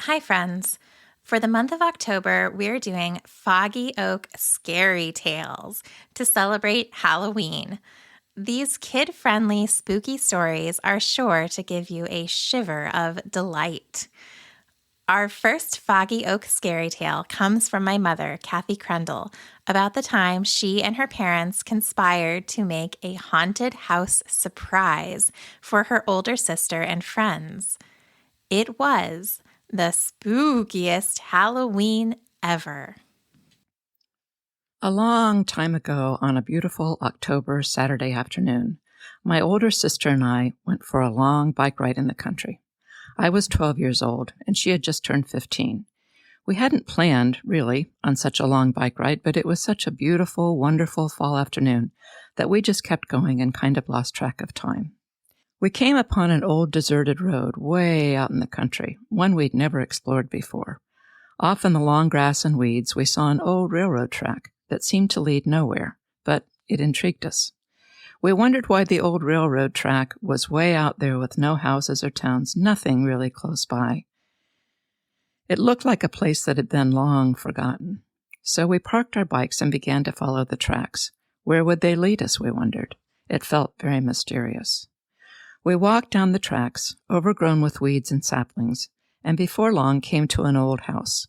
Hi, friends. For the month of October, we're doing Foggy Oak Scary Tales to celebrate Halloween. These kid-friendly, spooky stories are sure to give you a shiver of delight. Our first Foggy Oak Scary Tale comes from my mother, Kathy Crendel, about the time she and her parents conspired to make a haunted house surprise for her older sister and friends. It was the spookiest Halloween ever. A long time ago, on a beautiful October Saturday afternoon, my older sister and I went for a long bike ride in the country. I was 12 years old, and she had just turned 15. We hadn't planned, really, on such a long bike ride, but it was such a beautiful, wonderful fall afternoon that we just kept going and kind of lost track of time. We came upon an old deserted road way out in the country, one we'd never explored before. Off in the long grass and weeds, we saw an old railroad track that seemed to lead nowhere, but it intrigued us. We wondered why the old railroad track was way out there with no houses or towns, nothing really close by. It looked like a place that had been long forgotten. So we parked our bikes and began to follow the tracks. Where would they lead us, we wondered. It felt very mysterious. We walked down the tracks, overgrown with weeds and saplings, and before long came to an old house.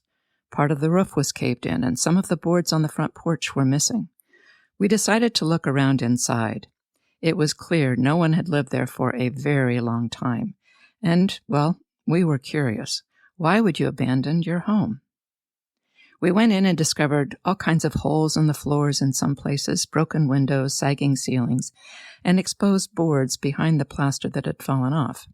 Part of the roof was caved in, and some of the boards on the front porch were missing. We decided to look around inside. It was clear no one had lived there for a very long time. And, well, we were curious. Why would you abandon your home? We went in and discovered all kinds of holes in the floors in some places, broken windows, sagging ceilings, and exposed boards behind the plaster that had fallen off.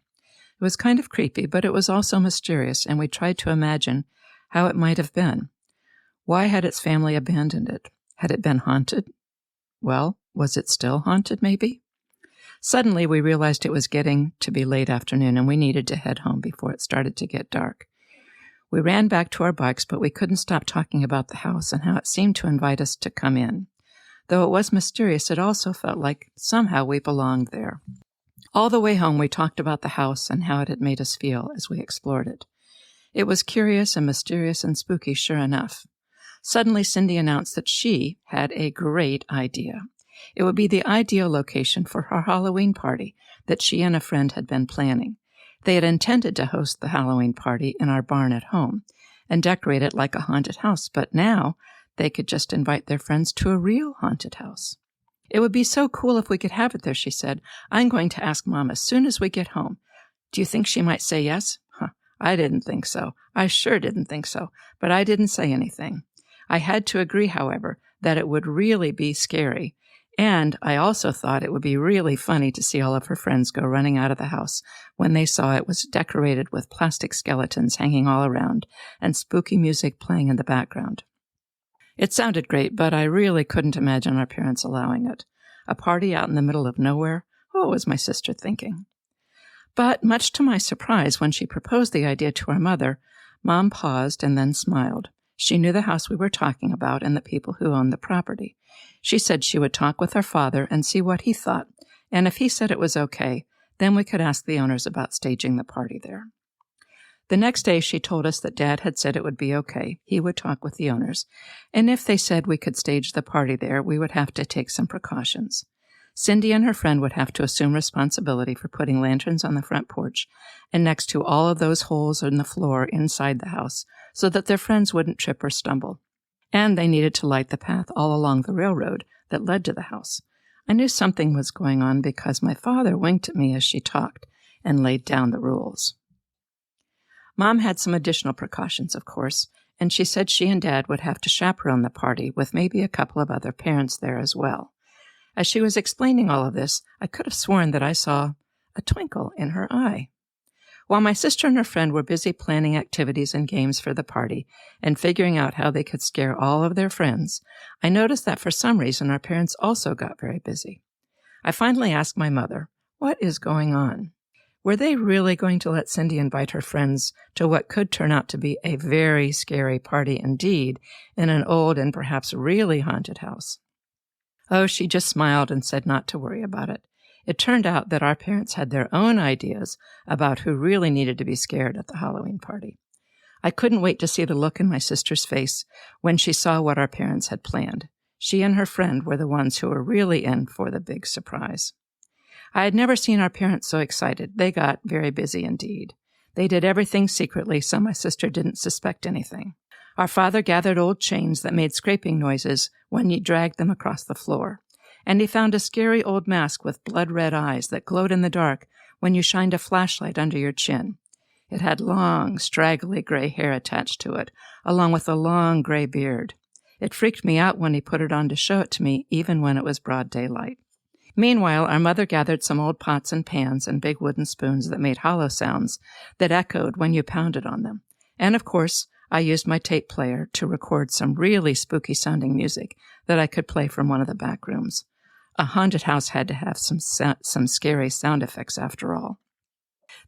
It was kind of creepy, but it was also mysterious, and we tried to imagine how it might have been. Why had its family abandoned it? Had it been haunted? Well, was it still haunted, maybe? Suddenly, we realized it was getting to be late afternoon, and we needed to head home before it started to get dark. We ran back to our bikes, but we couldn't stop talking about the house and how it seemed to invite us to come in. Though it was mysterious, it also felt like somehow we belonged there. All the way home, we talked about the house and how it had made us feel as we explored it. It was curious and mysterious and spooky, sure enough. Suddenly, Cindy announced that she had a great idea. It would be the ideal location for her Halloween party that she and a friend had been planning. They had intended to host the Halloween party in our barn at home and decorate it like a haunted house, but now they could just invite their friends to a real haunted house. It would be so cool if we could have it there, she said. I'm going to ask Mom as soon as we get home. Do you think she might say yes? I didn't think so. I sure didn't think so, but I didn't say anything. I had to agree, however, that it would really be scary. And I also thought it would be really funny to see all of her friends go running out of the house when they saw it was decorated with plastic skeletons hanging all around and spooky music playing in the background. It sounded great, but I really couldn't imagine our parents allowing it. A party out in the middle of nowhere? What was my sister thinking? But much to my surprise, when she proposed the idea to our mother, Mom paused and then smiled. She knew the house we were talking about and the people who owned the property. She said she would talk with our father and see what he thought, and if he said it was okay, then we could ask the owners about staging the party there. The next day, she told us that Dad had said it would be okay. He would talk with the owners, and if they said we could stage the party there, we would have to take some precautions. Cindy and her friend would have to assume responsibility for putting lanterns on the front porch and next to all of those holes in the floor inside the house so that their friends wouldn't trip or stumble. And they needed to light the path all along the railroad that led to the house. I knew something was going on because my father winked at me as she talked and laid down the rules. Mom had some additional precautions, of course, and she said she and Dad would have to chaperone the party with maybe a couple of other parents there as well. As she was explaining all of this, I could have sworn that I saw a twinkle in her eye. While my sister and her friend were busy planning activities and games for the party and figuring out how they could scare all of their friends, I noticed that for some reason our parents also got very busy. I finally asked my mother, "What is going on?" Were they really going to let Cindy invite her friends to what could turn out to be a very scary party indeed in an old and perhaps really haunted house? Oh, she just smiled and said not to worry about it. It turned out that our parents had their own ideas about who really needed to be scared at the Halloween party. I couldn't wait to see the look in my sister's face when she saw what our parents had planned. She and her friend were the ones who were really in for the big surprise. I had never seen our parents so excited. They got very busy indeed. They did everything secretly so my sister didn't suspect anything. Our father gathered old chains that made scraping noises when you dragged them across the floor. And he found a scary old mask with blood-red eyes that glowed in the dark when you shined a flashlight under your chin. It had long, straggly gray hair attached to it, along with a long gray beard. It freaked me out when he put it on to show it to me, even when it was broad daylight. Meanwhile, our mother gathered some old pots and pans and big wooden spoons that made hollow sounds that echoed when you pounded on them. And of course, I used my tape player to record some really spooky-sounding music that I could play from one of the back rooms. A haunted house had to have some scary sound effects after all.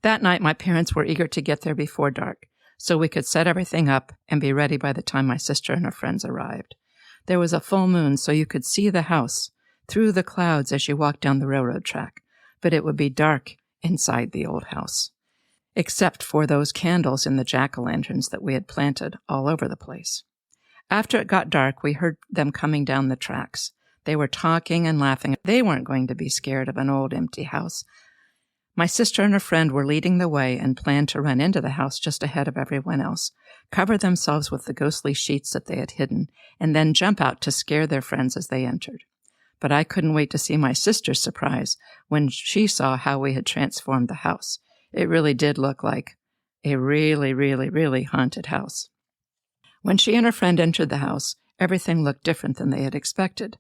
That night, my parents were eager to get there before dark, so we could set everything up and be ready by the time my sister and her friends arrived. There was a full moon, so you could see the house through the clouds as you walked down the railroad track, but it would be dark inside the old house, except for those candles in the jack-o'-lanterns that we had planted all over the place. After it got dark, we heard them coming down the tracks. They were talking and laughing. They weren't going to be scared of an old empty house. My sister and her friend were leading the way and planned to run into the house just ahead of everyone else, cover themselves with the ghostly sheets that they had hidden, and then jump out to scare their friends as they entered. But I couldn't wait to see my sister's surprise when she saw how we had transformed the house. It really did look like a really, really, really haunted house. When she and her friend entered the house, everything looked different than they had expected.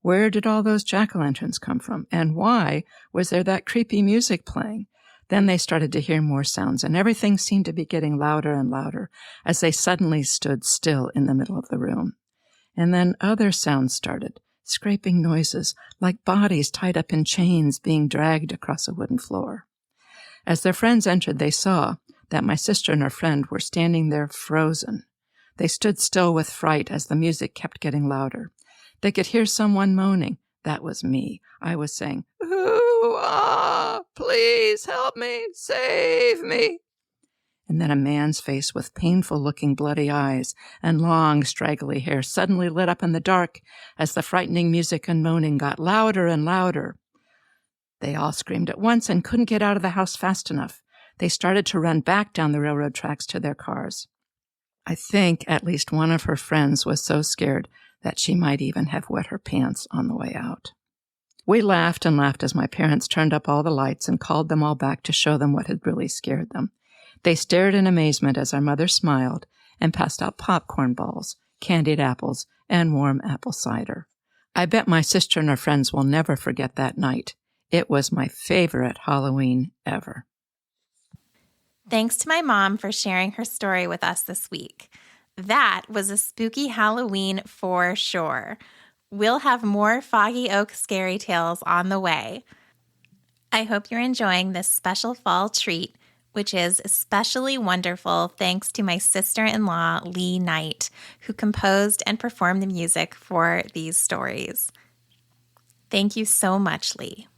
Where did all those jack-o'-lanterns come from? And why was there that creepy music playing? Then they started to hear more sounds, and everything seemed to be getting louder and louder as they suddenly stood still in the middle of the room. And then other sounds started, scraping noises, like bodies tied up in chains being dragged across a wooden floor. As their friends entered, they saw that my sister and her friend were standing there frozen. They stood still with fright as the music kept getting louder. They could hear someone moaning. That was me. I was saying, "Ooh, ah, please help me, save me." And then a man's face with painful-looking bloody eyes and long, straggly hair suddenly lit up in the dark as the frightening music and moaning got louder and louder. They all screamed at once and couldn't get out of the house fast enough. They started to run back down the railroad tracks to their cars. I think at least one of her friends was so scared that she might even have wet her pants on the way out. We laughed and laughed as my parents turned up all the lights and called them all back to show them what had really scared them. They stared in amazement as our mother smiled and passed out popcorn balls, candied apples, and warm apple cider. I bet my sister and her friends will never forget that night. It was my favorite Halloween ever. Thanks to my mom for sharing her story with us this week. That was a spooky Halloween for sure. We'll have more Foggy Oak Scary Tales on the way. I hope you're enjoying this special fall treat, which is especially wonderful thanks to my sister-in-law, Lee Knight, who composed and performed the music for these stories. Thank you so much, Lee.